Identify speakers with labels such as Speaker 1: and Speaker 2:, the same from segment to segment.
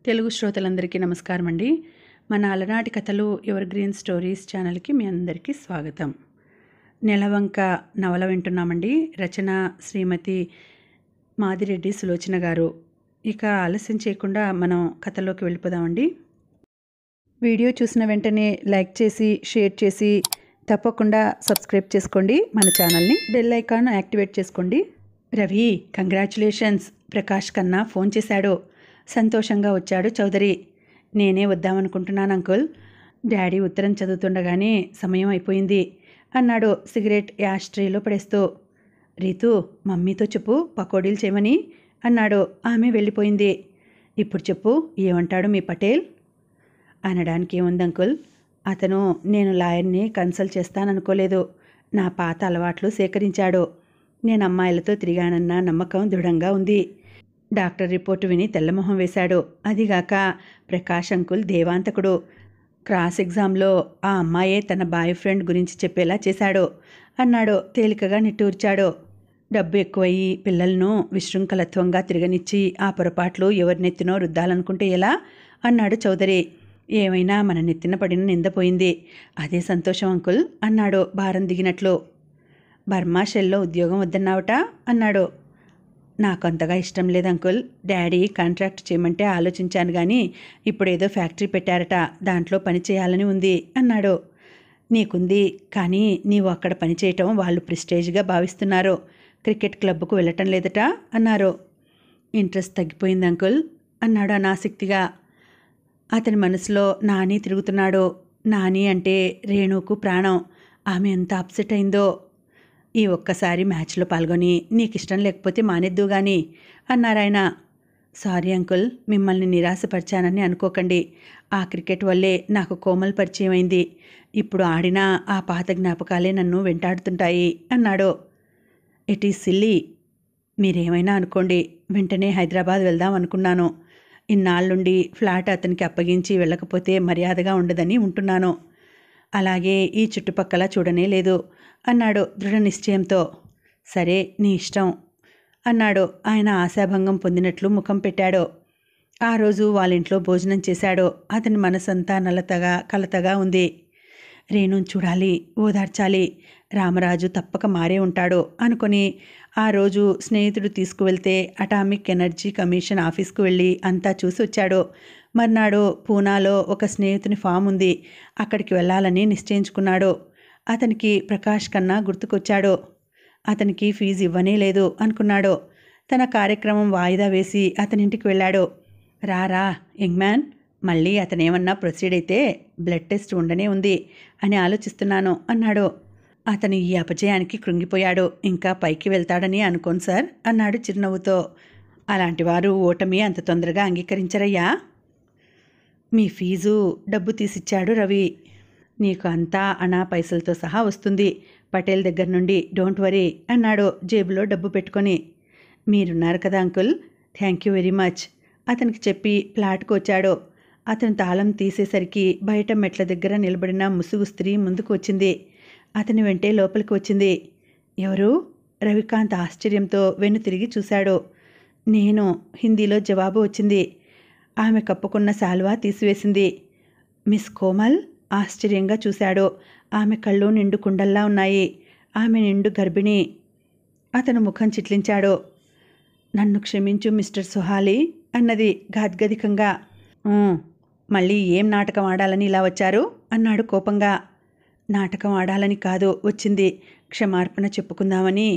Speaker 1: తెలుగు శ్రోతలందరికీ నమస్కారం అండి. మన అలనాటి కథలు ఎవర్ గ్రీన్ స్టోరీస్ ఛానల్కి మీ అందరికీ స్వాగతం. నెలవంక నవల వింటున్నామండి. రచన శ్రీమతి మాదిరెడ్డి సులోచన గారు. ఇక ఆలస్యం చేయకుండా మనం కథలోకి వెళ్ళిపోదామండి. వీడియో చూసిన వెంటనే లైక్ చేసి షేర్ చేసి తప్పకుండా సబ్స్క్రైబ్ చేసుకోండి మన ఛానల్ని. బెల్ ఐకాన్ యాక్టివేట్ చేసుకోండి. రవి, కంగ్రాచులేషన్స్, ప్రకాష్ కన్నా ఫోన్ చేశాడు. సంతోషంగా వచ్చాడు చౌదరి. నేనే వద్దామనుకుంటున్నాను అంకుల్. డాడీ ఉత్తరం చదువుతుండగానే సమయం అయిపోయింది అన్నాడు సిగరెట్ యాష్ ట్రేలో పడేస్తూ. రీతు, మమ్మీతో చెప్పు పకోడీలు చేయమని అన్నాడు. ఆమె వెళ్ళిపోయింది. ఇప్పుడు చెప్పు, ఏమంటాడు మీ పటేల్? అనడానికి ఏముంది అంకుల్, అతను నేను లాయర్ని కన్సల్ట్ చేస్తాననుకోలేదు. నా పాత అలవాట్లు సేకరించాడు. నేను అమ్మాయిలతో తిరిగానన్న నమ్మకం దృఢంగా ఉంది. డాక్టర్ రిపోర్టు విని తెల్లమొహం వేశాడు. అదిగాక ప్రకాష్ అంకుల్ దేవాంతకుడు. క్రాస్ ఎగ్జామ్లో ఆ అమ్మాయే తన బాయ్ ఫ్రెండ్ గురించి చెప్పేలా చేశాడు అన్నాడు. తేలికగా నిట్టూర్చాడు. డబ్బు ఎక్కువయ్యి పిల్లలను విశృంఖలత్వంగా తిరగనిచ్చి ఆ పొరపాట్లు ఎవరినెత్తినో రుద్దాలనుకుంటే ఎలా అన్నాడు చౌదరి. ఏమైనా మన నెత్తిన పడిన నిందపోయింది, అదే సంతోషం అంకుల్ అన్నాడు భారం దిగినట్లు. బర్మా షెల్లో ఉద్యోగం వద్దన్నావట అన్నాడు. నాకు అంతగా ఇష్టం లేదు అంకుల్. డాడీ కాంట్రాక్ట్ చేయమంటే ఆలోచించాను కానీ ఇప్పుడేదో ఫ్యాక్టరీ పెట్టారట, దాంట్లో పని చేయాలని ఉంది అన్నాడు. నీకుంది, కానీ నీవు అక్కడ పని చేయటం వాళ్ళు ప్రెస్టేజ్గా భావిస్తున్నారు. క్రికెట్ క్లబ్కు వెళ్ళటం లేదట అన్నారు. ఇంట్రెస్ట్ తగ్గిపోయింది అంకుల్ అన్నాడు అనాసక్తిగా. అతని మనసులో నాని తిరుగుతున్నాడు. నాని అంటే రేణుకు ప్రాణం. ఆమె ఎంత అప్సెట్ అయిందో. ఈ ఒక్కసారి మ్యాచ్లో పాల్గొని నీకు ఇష్టం లేకపోతే మానేద్దు గాని అన్నారాయన. సారీ అంకుల్, మిమ్మల్ని నిరాశపరిచానని అనుకోకండి. ఆ క్రికెట్ వల్లే నాకు కోమల్ పరిచయం అయింది. ఇప్పుడు ఆడినా ఆ పాత జ్ఞాపకాలే నన్ను వెంటాడుతుంటాయి అన్నాడు. It is silly. మీరేమైనా అనుకోండి, వెంటనే హైదరాబాద్ వెళ్దాం అనుకున్నాను. ఇన్నాళ్ళుండి ఫ్లాట్ అతనికి అప్పగించి వెళ్ళకపోతే మర్యాదగా ఉండదని ఉంటున్నాను. అలాగే ఈ చుట్టుపక్కల చూడనే లేదు అన్నాడు దృఢ నిశ్చయంతో. సరే, నీ ఇష్టం అన్నాడు. ఆయన ఆశాభంగం పొందినట్లు ముఖం పెట్టాడు. ఆ రోజు వాళ్ళింట్లో భోజనం చేశాడు. అతని మనసంతా నలతగా కలతగా ఉంది. రేణుని చూడాలి, ఓదార్చాలి. రామరాజు తప్పక మారే ఉంటాడు అనుకొని ఆ రోజు స్నేహితుడు తీసుకువెళ్తే అటామిక్ ఎనర్జీ కమిషన్ ఆఫీస్కు వెళ్ళి అంతా చూసి వచ్చాడు. మర్నాడు పూనాలో ఒక స్నేహితుని ఫామ్ ఉంది, అక్కడికి వెళ్ళాలని నిశ్చయించుకున్నాడు. అతనికి ప్రకాష్ కన్నా గుర్తుకొచ్చాడు. అతనికి ఫీజు ఇవ్వనే లేదు అనుకున్నాడు. తన కార్యక్రమం వాయిదా వేసి అతనింటికి వెళ్ళాడు. రా యంగ్ మ్యాన్, మళ్ళీ అతనేమన్నా ప్రొసీడ్ అయితే బ్లడ్ టెస్ట్ ఉండనే ఉంది అని ఆలోచిస్తున్నాను అన్నాడు. అతను ఈ అపజయానికి కృంగిపోయాడు. ఇంకా పైకి వెళ్తాడని అనుకోను సార్ అన్నాడు చిరునవ్వుతో. అలాంటి వారు ఓటమి అంత తొందరగా అంగీకరించరయ్యా. మీ ఫీజు డబ్బు తీసిచ్చాడు రవి. నీకు అంతా అనా పైసలతో సహా వస్తుంది పటేల్ దగ్గర నుండి, డోంట్ వరీ అన్నాడు జేబులో డబ్బు పెట్టుకొని. మీరున్నారు కదా uncle, thank you very much అతనికి చెప్పి ఫ్లాట్కు వచ్చాడు. అతను తాళం తీసేసరికి బయట మెట్ల దగ్గర నిలబడిన ముసుగు స్త్రీ ముందుకు వచ్చింది. అతని వెంటే లోపలికి వచ్చింది. ఎవరు? రవికాంత్ ఆశ్చర్యంతో వెన్ను తిరిగి చూశాడు. నేను హిందీలో జవాబు వచ్చింది. ఆమె కప్పుకున్న శాల్వా తీసివేసింది. మిస్ కోమల్ ఆశ్చర్యంగా చూశాడు. ఆమె కళ్ళు నిండు కుండల్లా ఉన్నాయి. ఆమె నిండు గర్భిణి. అతను ముఖం చిట్లించాడు. నన్ను క్షమించు మిస్టర్ సుహాలి అన్నది గాద్గదికంగా. మళ్ళీ ఏం నాటకం ఆడాలని ఇలా వచ్చారు అన్నాడు కోపంగా. నాటకం ఆడాలని కాదు వచ్చింది, క్షమార్పణ చెప్పుకుందామని.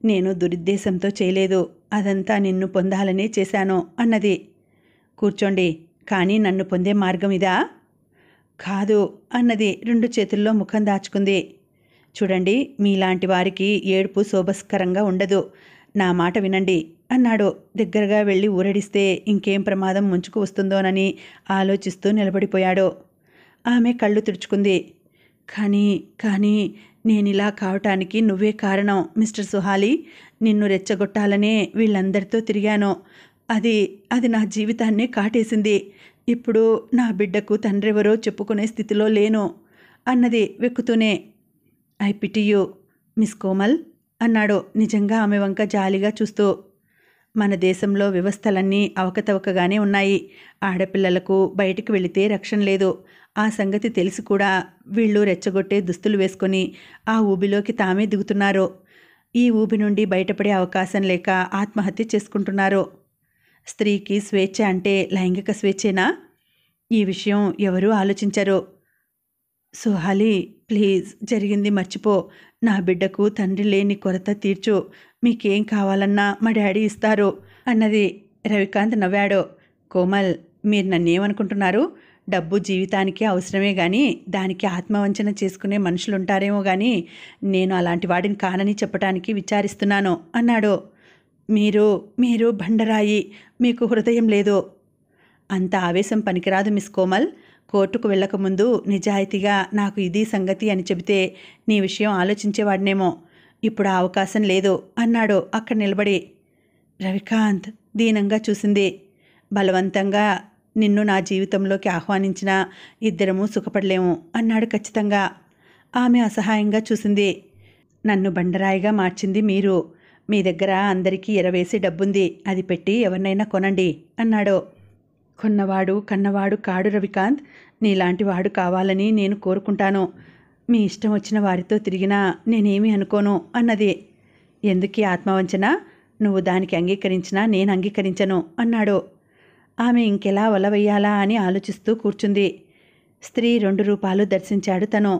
Speaker 1: నేను దురుద్దేశంతో చేయలేదు, అదంతా నిన్ను పొందాలని చేశాను అన్నది. కూర్చోండి, కానీ నన్ను పొందే మార్గం ఇదా? కాదు అన్నది రెండు చేతుల్లో ముఖం దాచుకుంది. చూడండి, మీలాంటి వారికి ఏడుపు శోభస్కరంగా ఉండదు. నా మాట వినండి అన్నాడు. దగ్గరగా వెళ్ళి ఊరడిస్తే ఇంకేం ప్రమాదం ముంచుకు వస్తుందోనని ఆలోచిస్తూ నిలబడిపోయాడు. ఆమె కళ్ళు తుడుచుకుంది. కానీ నేనిలా కావటానికి నువ్వే కారణం మిస్టర్ సుహాలి. నిన్ను రెచ్చగొట్టాలనే వీళ్ళందరితో తిరిగాను. అది నా జీవితాన్నే కాటేసింది. ఇప్పుడు నా బిడ్డకు తండ్రెవరో చెప్పుకునే స్థితిలో లేను అన్నది వెక్కుతూనే. I pity you miss Komal అన్నాడు నిజంగా ఆమె వంక జాలిగా చూస్తూ. మన దేశంలో వ్యవస్థలన్నీ అవకతవకగానే ఉన్నాయి. ఆడపిల్లలకు బయటికి వెళితే రక్షణ లేదు. ఆ సంగతి తెలిసి కూడా వీళ్ళు రెచ్చగొట్టే దుస్తులు వేసుకొని ఆ ఊబిలోకి తామే దిగుతున్నారు. ఈ ఊబి నుండి బయటపడే అవకాశం లేక ఆత్మహత్య చేసుకుంటున్నారు. స్త్రీకి స్వేచ్ఛ అంటే లైంగిక స్వేచ్ఛేనా? ఈ విషయం ఎవరూ ఆలోచించరు. సుహాలి, ప్లీజ్, జరిగింది మర్చిపో. నా బిడ్డకు తండ్రి లేని కొరత తీర్చు. మీకేం కావాలన్నా మా డాడీ ఇస్తారు అన్నది. రవికాంత్ నవ్వాడు. కోమల్, మీరు నన్నేమనుకుంటున్నారు? డబ్బు జీవితానికి అవసరమే కానీ దానికి ఆత్మవంచన చేసుకునే మనుషులుంటారేమో కానీ నేను అలాంటి వాడిని కానని చెప్పడానికి విచారిస్తున్నాను అన్నాడు. మీరు బండరాయి, మీకు హృదయం లేదు. అంత ఆవేశం పనికిరాదు మిస్ కోమల్. కోర్టుకు వెళ్ళకముందు నిజాయితీగా నాకు ఇది సంగతి అని చెబితే నీ విషయం ఆలోచించేవాడినేమో. ఇప్పుడు ఆ అవకాశం లేదు అన్నాడు అక్కడ నిలబడి. రవికాంత్ దీనంగా చూసింది. బలవంతంగా నిన్ను నా జీవితంలోకి ఆహ్వానించినా ఇద్దరము సుఖపడలేము అన్నాడు ఖచ్చితంగా. ఆమె అసహాయంగా చూసింది. నన్ను బండరాయిగా మార్చింది మీరు. మీ దగ్గర అందరికీ ఎరవేసి డబ్బుంది, అది పెట్టి ఎవరినైనా కొనండి అన్నాడు. కొన్నవాడు కన్నవాడు కాడు రవికాంత్. నీలాంటి వాడు కావాలని నేను కోరుకుంటాను. మీ ఇష్టం వచ్చిన వారితో తిరిగినా నేనేమీ అనుకోను అన్నది. ఎందుకీ ఆత్మవంచన? నువ్వు దానికి అంగీకరించినా నేను అంగీకరించను అన్నాడు. ఆమె ఇంకెలా వలవెయ్యాలా అని ఆలోచిస్తూ కూర్చుంది. స్త్రీ 2 రూపాలు దర్శించాడు తను.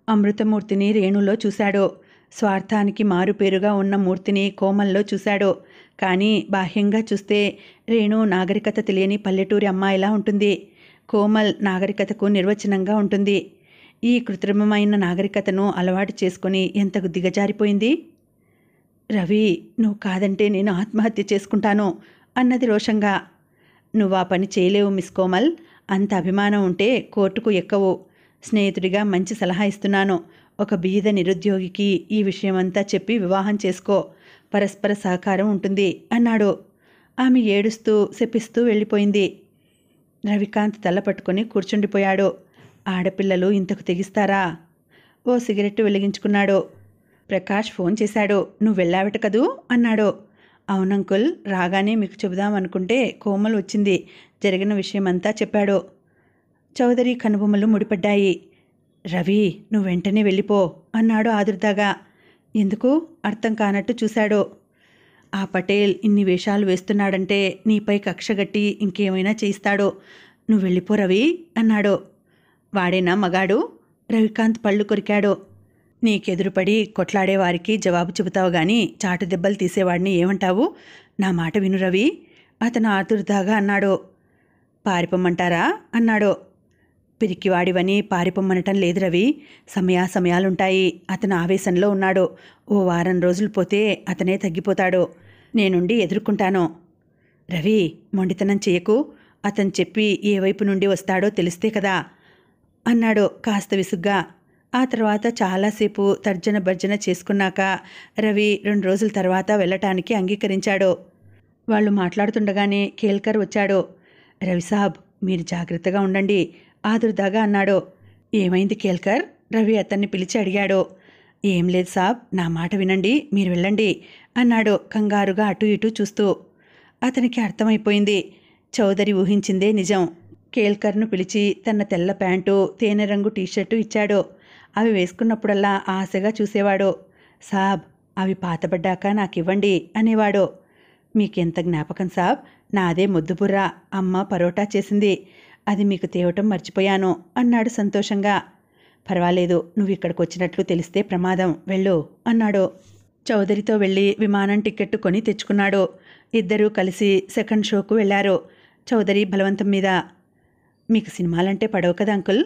Speaker 1: అమృతమూర్తిని రేణులో చూశాడు. స్వార్థానికి మారుపేరుగా ఉన్న మూర్తిని కోమల్లో చూశాడు. కానీ బాహ్యంగా చూస్తే రేణు నాగరికత తెలియని పల్లెటూరి అమ్మాయిలా ఉంటుంది. కోమల్ నాగరికతకు నిర్వచనంగా ఉంటుంది. ఈ కృత్రిమమైన నాగరికతను అలవాటు చేసుకుని ఎంతకు దిగజారిపోయింది. రవి, నువ్వు కాదంటే నేను ఆత్మహత్య చేసుకుంటాను అన్నది రోషంగా. నువ్వు ఆ పని చేయలేవు మిస్ కోమల్. అంత అభిమానం ఉంటే కోర్టుకు ఎక్కవు. స్నేహితుడిగా మంచి సలహా ఇస్తున్నాను. ఒక బీద నిరుద్యోగికి ఈ విషయమంతా చెప్పి వివాహం చేసుకో. పరస్పర సహకారం ఉంటుంది అన్నాడు. ఆమె ఏడుస్తూ శపిస్తూ వెళ్ళిపోయింది. రవికాంత్ తల పట్టుకొని కూర్చుండిపోయాడు. ఆడపిల్లలు ఇంతకు తెగిస్తారా? ఓ సిగరెట్టు వెలిగించుకున్నాడు. ప్రకాష్ ఫోన్ చేశాడు. నువ్వు వెళ్ళావట కదూ అన్నాడు. అవునంకుల్, రాగానే మీకు చెబుదామనుకుంటే కోమల్ వచ్చింది. జరిగిన విషయమంతా చెప్పాడు. చౌదరి కనుబొమ్మలు ముడిపడ్డాయి. రవి, నువ్వు వెంటనే వెళ్ళిపో అన్నాడు ఆదుర్దాగా. ఎందుకు? అర్థం కానట్టు చూశాడు. ఆ పటేల్ ఇన్ని వేషాలు వేస్తున్నాడంటే నీపై కక్షగట్టి ఇంకేమైనా చేయిస్తాడు. నువ్వు వెళ్ళిపో రవి అన్నాడు. వాడేనా మగాడు? రవికాంత్ పళ్ళు కొరికాడు. నీకెదురుపడి కొట్లాడేవారికి జవాబు చెబుతావు గాని చాటు దెబ్బలు తీసేవాడిని ఏమంటావు? నా మాట విను రవి అతను ఆతుర్దాగా అన్నాడు. పారిపోమ్మంటారా అన్నాడు. పిరికివాడివని పారిపోమ్మనటం లేదు రవి. సమయాలుంటాయి. అతను ఆవేశంలో ఉన్నాడు. ఓ వారం రోజులు పోతే అతనే తగ్గిపోతాడు. నేనుండి ఎదుర్కొంటాను. రవి, మొండితనం చేయకు. అతను చెప్పి ఏ వైపు నుండి వస్తాడో తెలిస్తే కదా అన్నాడు కాస్త విసుగ్గా. ఆ తర్వాత చాలాసేపు తర్జన భర్జన చేసుకున్నాక రవి 2 రోజుల తర్వాత వెళ్ళటానికి అంగీకరించాడు. వాళ్ళు మాట్లాడుతుండగానే కేల్కర్ వచ్చాడు. రవిసాబ్, మీరు జాగ్రత్తగా ఉండండి ఆదుర్దాగా అన్నాడు. ఏమైంది కేల్కర్? రవి అతన్ని పిలిచి అడిగాడు. ఏం లేదు సాబ్, నా మాట వినండి, మీరు వెళ్ళండి అన్నాడు కంగారుగా అటు ఇటు చూస్తూ. అతనికి అర్థమైపోయింది. చౌదరి ఊహించిందే నిజం. కేల్కర్ను పిలిచి తన తెల్ల ప్యాంటు, తేనె రంగు టీషర్టు ఇచ్చాడు. అవి వేసుకున్నప్పుడల్లా ఆశగా చూసేవాడు. సాబ్, అవి పాతబడ్డాక నాకివ్వండి అనేవాడు. మీకెంత జ్ఞాపకం సాబ్, నాదే ముద్దుబుర్ర. అమ్మ పరోటా చేసింది, అది మీకు తేవటం మర్చిపోయాను అన్నాడు సంతోషంగా. పర్వాలేదు, నువ్వు ఇక్కడికి వచ్చినట్లు తెలిస్తే ప్రమాదం, వెళ్ళు అన్నాడు. చౌదరితో వెళ్ళి విమానం టిక్కెట్టు కొని తెచ్చుకున్నాడు. ఇద్దరూ కలిసి సెకండ్ షోకు వెళ్లారు. చౌదరి బలవంతం మీద. మీకు సినిమాలంటే పడవు కదా అంకుల్?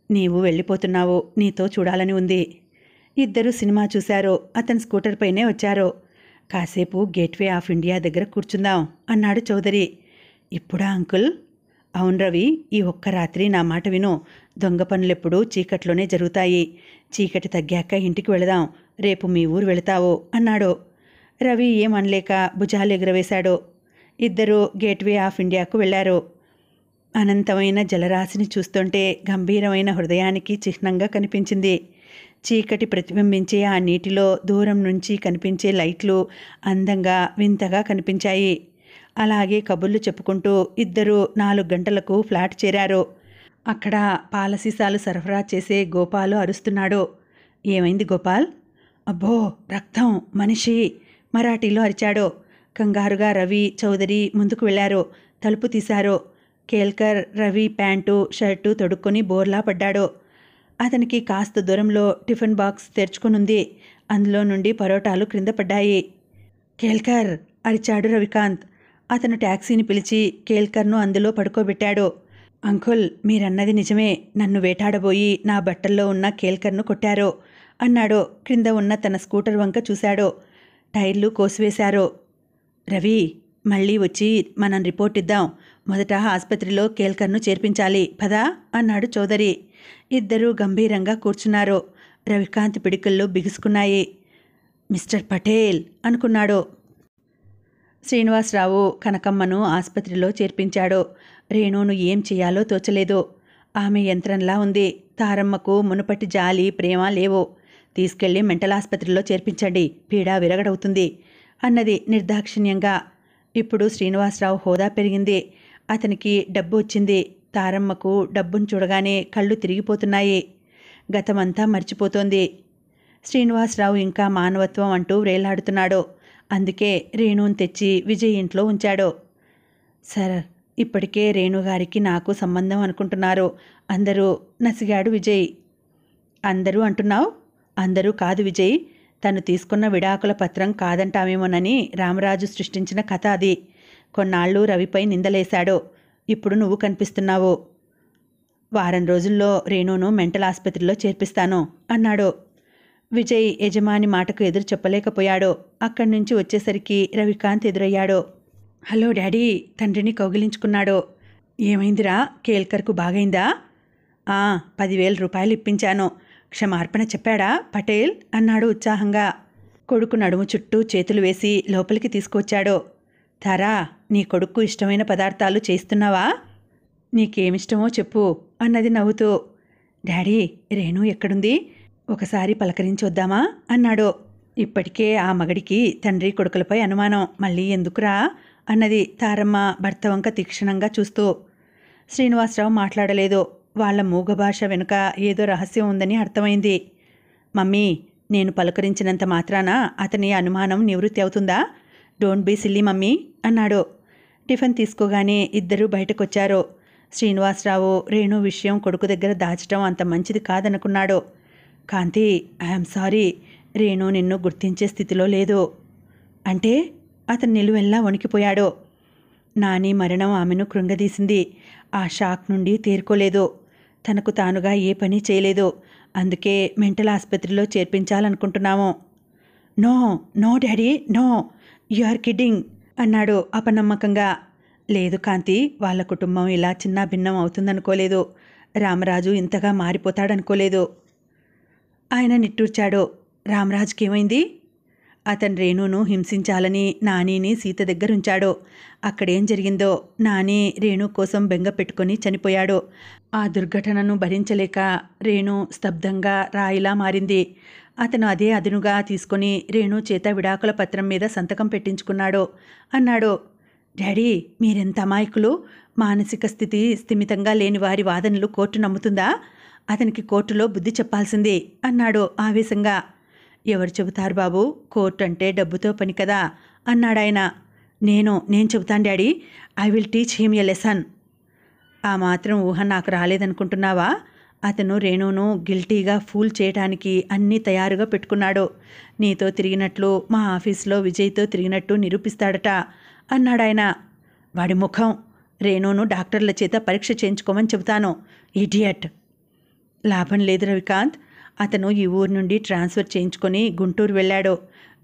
Speaker 1: నీవు వెళ్ళిపోతున్నావు, నీతో చూడాలని ఉంది. ఇద్దరూ సినిమా చూశారు. అతను స్కూటర్ పైనే వచ్చారు. కాసేపు గేట్వే ఆఫ్ ఇండియా దగ్గర కూర్చుందాం అన్నాడు చౌదరి. ఇప్పుడా అంకుల్? అవును రవి, ఈ ఒక్క రాత్రి నా మాట విను. దొంగ పనులెప్పుడూ చీకట్లోనే జరుగుతాయి. చీకటి తగ్గాక ఇంటికి వెళదాం. రేపు మీ ఊరు వెళతావు అన్నాడు. రవి ఏమనలేక భుజాలు ఎగురవేశాడు. ఇద్దరూ గేట్వే ఆఫ్ ఇండియాకు వెళ్లారు. అనంతమైన జలరాశిని చూస్తుంటే గంభీరమైన హృదయానికి చిహ్నంగా కనిపించింది. చీకటి ప్రతిబింబించే ఆ నీటిలో దూరం నుంచి కనిపించే లైట్లు అందంగా వింతగా కనిపించాయి. అలాగే కబుర్లు చెప్పుకుంటూ ఇద్దరు 4 గంటలకు ఫ్లాట్ చేరారు. అక్కడ పాల సీసాలు సరఫరా చేసే గోపాలు అరుస్తున్నాడు. ఏమైంది గోపాల్? అబ్బో, రక్తం, మనిషి! మరాఠీలో అరిచాడు. కంగారుగా రవి, చౌదరి ముందుకు వెళ్లారు. తలుపు తీశారు. కేల్కర్ రవి ప్యాంటు షర్టు తొడుక్కొని బోర్లా పడ్డాడు. అతనికి కాస్త దూరంలో టిఫిన్ బాక్స్ తెరుచుకునుంది. అందులో నుండి పరోటాలు క్రింద పడ్డాయి. కేల్కర్! అరిచాడు రవికాంత్. అతను ట్యాక్సీని పిలిచి కేల్కర్ను అందులో పడుకోబెట్టాడు. అంకుల్, మీరన్నది నిజమే. నన్ను వేటాడబోయి నా బట్టల్లో ఉన్న కేల్కర్ను కొట్టారు అన్నాడు. క్రింద ఉన్న తన స్కూటర్ వంక చూశాడు. టైర్లు కోసివేశారు. రవి, మళ్ళీ వచ్చి మనం రిపోర్ట్ ఇద్దాం. మొదట ఆసుపత్రిలో కేల్కర్ను చేర్పించాలి పదా అన్నాడు చౌదరి. ఇద్దరూ గంభీరంగా కూర్చున్నారు. రవికాంత్ పిడికిళ్ళు బిగుసుకున్నాయి. మిస్టర్ పటేల్ అనుకున్నాడు. శ్రీనివాసరావు కనకమ్మను ఆసుపత్రిలో చేర్పించాడు. రేణును ఏం చేయాలో తోచలేదు. ఆమె యంత్రంలా ఉంది. తారమ్మకు మునుపటి జాలి, ప్రేమ లేవు. తీసుకెళ్లి మెంటల్ ఆసుపత్రిలో చేర్పించండి, పీడ విరగడవుతుంది అన్నది నిర్దాక్షిణ్యంగా. ఇప్పుడు శ్రీనివాసరావు హోదా పెరిగింది. అతనికి డబ్బు వచ్చింది. తారమ్మకు డబ్బును చూడగానే కళ్ళు తిరిగిపోతున్నాయి. గతమంతా మర్చిపోతోంది. శ్రీనివాసరావు ఇంకా మానవత్వం అంటూ వ్రేలాడుతున్నాడు. అందుకే రేణుని తెచ్చి విజయ్ ఇంట్లో ఉంచాడు. సార్, ఇప్పటికే రేణుగారికి నాకు సంబంధం అనుకుంటున్నారు అందరూ, నసిగాడు విజయ్. అందరూ అంటున్నావు? అందరూ కాదు విజయ్. తను తీసుకున్న విడాకుల పత్రం కాదంటామేమోనని రామరాజు సృష్టించిన కథ అది. కొన్నాళ్ళు రవిపై నిందలేశాడు. ఇప్పుడు నువ్వు కనిపిస్తున్నావు. వారం రోజుల్లో రేణును మెంటల్ ఆసుపత్రిలో చేర్పిస్తాను అన్నాడు. విజయ్ యజమాని మాటకు ఎదురు చెప్పలేకపోయాడు. అక్కడి నుంచి వచ్చేసరికి రవికాంత్ ఎదురయ్యాడు. హలో డాడీ, తండ్రిని కౌగిలించుకున్నాడు. ఏమైందిరా, కేల్కర్కు బాగైందా? 10,000 రూపాయలు ఇప్పించాను. క్షమార్పణ చెప్పాడా పటేల్ అన్నాడు ఉత్సాహంగా. కొడుకు నడుము చుట్టూ చేతులు వేసి లోపలికి తీసుకొచ్చాడు. తారా, నీ కొడుకు ఇష్టమైన పదార్థాలు చేస్తున్నావా? నీకేమిష్టమో చెప్పు అన్నది నవ్వుతూ. డాడీ, రేణు ఎక్కడుంది? ఒకసారి పలకరించొద్దామా అన్నాడు. ఇప్పటికే ఆ మగడికి తండ్రి కొడుకులపై అనుమానం, మళ్ళీ ఎందుకురా అన్నది తారమ్మ భర్త వంక తీక్షణంగా చూస్తూ. శ్రీనివాసరావు మాట్లాడలేదు. వాళ్ల మూగ భాష వెనుక ఏదో రహస్యం ఉందని అర్థమైంది. మమ్మీ, నేను పలకరించినంత మాత్రాన అతని అనుమానం నివృత్తి అవుతుందా? డోంట్ బీ సిల్లీ మమ్మీ అన్నాడు. టిఫిన్ తీసుకోగానే ఇద్దరూ బయటకొచ్చారు. శ్రీనివాసరావు రేణు విషయం కొడుకు దగ్గర దాచటం అంత మంచిది కాదనుకున్నాడు. కాంతి, ఐఎమ్ సారీ, రేణు నిన్ను గుర్తించే స్థితిలో లేదు. అంటే? అతను నిలువెల్లా వణికిపోయాడు. నాని మరణం ఆమెను కృంగదీసింది. ఆ షాక్ నుండి తేరుకోలేదు. తనకు తానుగా ఏ పని చేయలేదు. అందుకే మెంటల్ ఆసుపత్రిలో చేర్పించాలనుకుంటున్నాము. No no daddy, no, you are kidding అన్నాడు అపనమ్మకంగా. లేదు కాంతి, వాళ్ళ కుటుంబం ఇలా చిన్న భిన్నం అవుతుందనుకోలేదు. రామరాజు ఇంతగా మారిపోతాడనుకోలేదు. ఆయన నిట్టూర్చాడు. రామరాజుకి ఏమైంది? అతను రేణును హింసించాలని నానీని సీత దగ్గరుంచాడు. అక్కడేం జరిగిందో, నాని రేణు కోసం బెంగ పెట్టుకొని చనిపోయాడు. ఆ దుర్ఘటనను భరించలేక రేణు స్తబ్దంగా రాయిలా మారింది. అతను అదే అదునుగా తీసుకొని రేణు చేత విడాకుల పత్రం మీద సంతకం పెట్టించుకున్నాడు అన్నాడు. డాడీ, మీరెంత అమాయకులు! మానసిక స్థితి స్థిమితంగా లేని వారి వాదనలు కోర్టు నమ్ముతుందా? అతనికి కోర్టులో బుద్ధి చెప్పాల్సింది అన్నాడు ఆవేశంగా. ఎవరు చెబుతారు బాబు, కోర్టు అంటే డబ్బుతో పని కదా అన్నాడాయన. నేను చెబుతాను daddy, I will teach him a lesson. ఆ మాత్రం ఊహ నాకు రాలేదనుకుంటున్నావా? అతను రేణును గిల్టీగా ఫూల్ చేయడానికి అన్నీ తయారుగా పెట్టుకున్నాడు. నీతో తిరిగినట్లు, మా ఆఫీసులో విజయ్తో తిరిగినట్టు నిరూపిస్తాడట అన్నాడాయన. వాడి ముఖం! రేణును డాక్టర్ల చేత పరీక్ష చేయించుకోమని చెబుతాను. ఇడియట్! లాభం లేదు రవికాంత్. అతను ఈ ఊరు నుండి ట్రాన్స్ఫర్ చేయించుకొని గుంటూరు వెళ్ళాడు.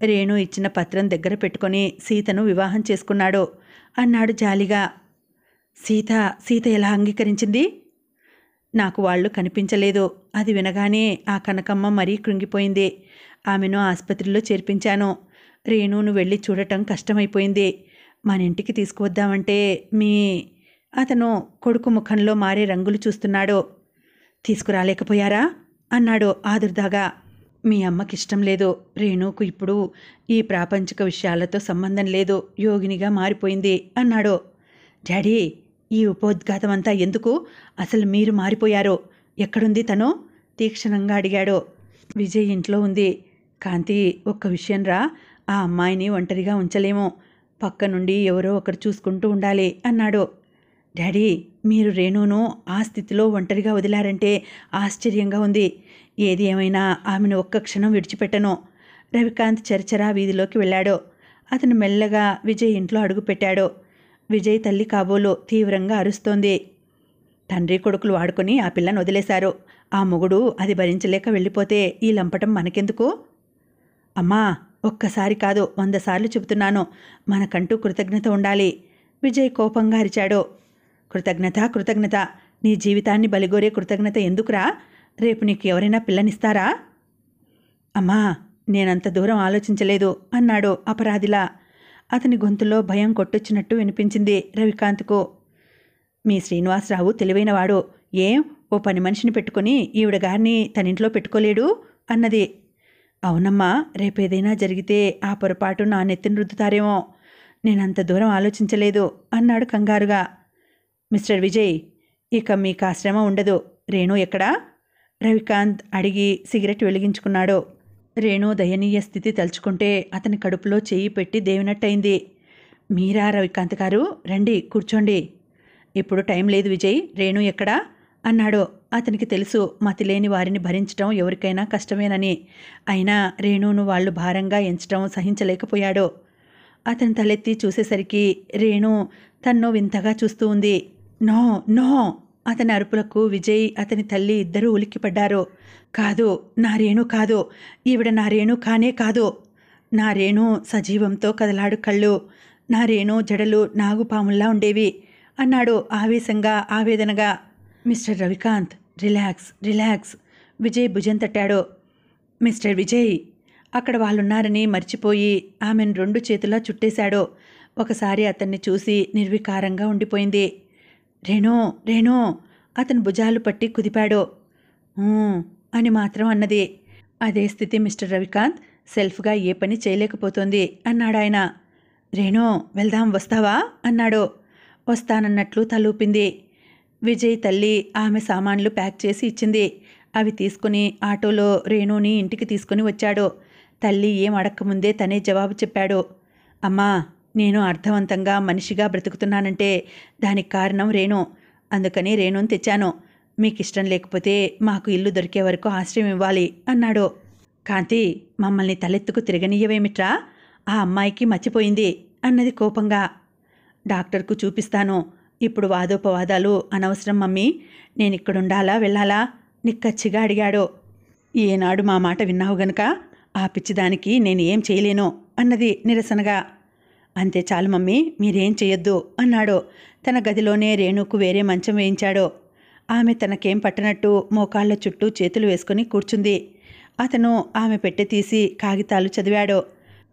Speaker 1: రేణు ఇచ్చిన పత్రం దగ్గర పెట్టుకొని సీతను వివాహం చేసుకున్నాడు అన్నాడు జాలిగా. సీత ఎలా అంగీకరించింది? నాకు వాళ్ళు కనిపించలేదు. అది వినగానే ఆ కనకమ్మ మరీ కృంగిపోయింది. ఆమెను ఆసుపత్రిలో చేర్పించాను. రేణును వెళ్ళి చూడటం కష్టమైపోయింది. మన ఇంటికి తీసుకువద్దామంటే అతను కొడుకు ముఖంలో మారే రంగులు చూస్తున్నాడు. తీసుకురాలేకపోయారా అన్నాడు ఆదుర్దాగా. మీ అమ్మకిష్టం లేదు. రేణుకు ఇప్పుడు ఈ ప్రాపంచిక విషయాలతో సంబంధం లేదు. యోగినిగా మారిపోయింది అన్నాడు. డాడీ, ఈ ఉపోద్ఘాతమంతా ఎందుకు? అసలు మీరు మారిపోయారు. ఎక్కడుంది తను? తీక్షణంగా అడిగాడు. విజయ్ ఇంట్లో ఉంది. కాంతి, ఒక్క విషయం రా, ఆ అమ్మాయిని ఒంటరిగా ఉంచలేము. పక్క నుండి ఎవరో ఒకరు చూసుకుంటూ ఉండాలి అన్నాడు. డాడీ, మీరు రేణును ఆ స్థితిలో ఒంటరిగా వదిలారంటే ఆశ్చర్యంగా ఉంది. ఏది ఏమైనా ఆమెను ఒక్క క్షణం విడిచిపెట్టను. రవికాంత్ చరచరా వీధిలోకి వెళ్ళాడు. అతను మెల్లగా విజయ్ ఇంట్లో అడుగుపెట్టాడు. విజయ్ తల్లి కాబోలు తీవ్రంగా అరుస్తోంది. తండ్రి కొడుకులు వాడుకొని ఆ పిల్లను వదిలేశారు. ఆ మొగుడు అది భరించలేక వెళ్ళిపోతే ఈ లంపటం మనకెందుకు? అమ్మా, ఒక్కసారి కాదు 100 సార్లు చెబుతున్నాను, మనకంటూ కృతజ్ఞత ఉండాలి. విజయ్ కోపంగా అరిచాడు. కృతజ్ఞత కృతజ్ఞత, నీ జీవితాన్ని బలిగోరే కృతజ్ఞత ఎందుకురా? రేపు నీకు ఎవరైనా పిల్లనిస్తారా? అమ్మా, నేనంత దూరం ఆలోచించలేదు అన్నాడు అపరాధిలా. అతని గొంతులో భయం కొట్టొచ్చినట్టు వినిపించింది రవికాంత్కు. మీ శ్రీనివాసరావు తెలివైనవాడు. ఏం ఓ పని మనిషిని పెట్టుకుని ఈవిడ గారిని తనింట్లో పెట్టుకోలేడు అన్నది. అవునమ్మా, రేపేదైనా జరిగితే ఆ పొరపాటు నా నెత్తిని రుద్దుతారేమో. నేనంత దూరం ఆలోచించలేదు అన్నాడు కంగారుగా. మిస్టర్ విజయ్, ఇక మీకు ఆ శ్రమ ఉండదు. రేణు ఎక్కడా? రవికాంత్ అడిగి సిగరెట్ వెలిగించుకున్నాడు. రేణు దయనీయ స్థితి తలుచుకుంటే అతని కడుపులో చెయ్యి పెట్టి దేవినట్టయింది. మీరా రవికాంత్ గారు, రండి కూర్చోండి. ఇప్పుడు టైం లేదు విజయ్. రేణు ఎక్కడా అన్నాడు. అతనికి తెలుసు మతిలేని వారిని భరించడం ఎవరికైనా కష్టమేనని. అయినా రేణును వాళ్ళు భారంగా ఎంచడం సహించలేకపోయాడు. అతను తలెత్తి చూసేసరికి రేణు తన్ను వింతగా చూస్తూ ఉంది. No no! అతని అరుపులకు విజయ్, అతని తల్లి ఇద్దరూ ఉలిక్కిపడ్డారు. కాదు, నా రేణు కాదు. ఈవిడ నా రేణు కానే కాదు. నా రేణు సజీవంతో కదలాడు కళ్ళు. నా రేణు జడలు నాగుపాముల్లా ఉండేవి అన్నాడు ఆవేశంగా, ఆవేదనగా. Mister Ravikant, relax relax. Vijay భుజం తట్టాడు. మిస్టర్ విజయ్, అక్కడ వాళ్ళున్నారని మర్చిపోయి ఆమెను 2 చేతులా చుట్టేశాడు. ఒకసారి అతన్ని చూసి నిర్వికారంగా ఉండిపోయింది. రేణు రేణు! అతను భుజాలు పట్టి కుదిపాడు. అని మాత్రం అన్నది. అదే స్థితి మిస్టర్ రవికాంత్. సెల్ఫ్గా ఏ పని చేయలేకపోతోంది అన్నాడాయన. రేణు, వెళ్దాం, వస్తావా అన్నాడు. వస్తానన్నట్లు తలూపింది. విజయ్ తల్లి ఆమె సామాన్లు ప్యాక్ చేసి ఇచ్చింది. అవి తీసుకుని ఆటోలో రేణుని ఇంటికి తీసుకుని వచ్చాడు. తల్లి ఏం అడక్కముందే తనే జవాబు చెప్పాడు. అమ్మా, నేను అర్థవంతంగా మనిషిగా బ్రతుకుతున్నానంటే దానికి కారణం రేణు. అందుకని రేణుని తెచ్చాను. మీకు ఇష్టం లేకపోతే మాకు ఇల్లు దొరికే వరకు ఆశ్రయం ఇవ్వాలి అన్నాడు. కాంతి, మమ్మల్ని తలెత్తుకు తిరగనీయవేమిట్రా? ఆ అమ్మాయికి మర్చిపోయింది అన్నది కోపంగా. డాక్టర్కు చూపిస్తాను. ఇప్పుడు వాదోపవాదాలు అనవసరం మమ్మీ. నేనిక్కడుండాలా వెళ్ళాలా? నిక్కచ్చిగా అడిగాడు. ఏనాడు మా మాట విన్నావు గనుక ఆ పిచ్చిదానికి నేను ఏం చేయలేను అన్నది నిరసనగా. అంతే చాలు మమ్మీ, మీరేం చేయొద్దు అన్నాడు. తన గదిలోనే రేణుకు వేరే మంచం వేయించాడు. ఆమె తనకేం పట్టనట్టు మోకాళ్ళ చుట్టూ చేతులు వేసుకుని కూర్చుంది. అతను ఆమె పెట్టె తీసి కాగితాలు చదివాడు.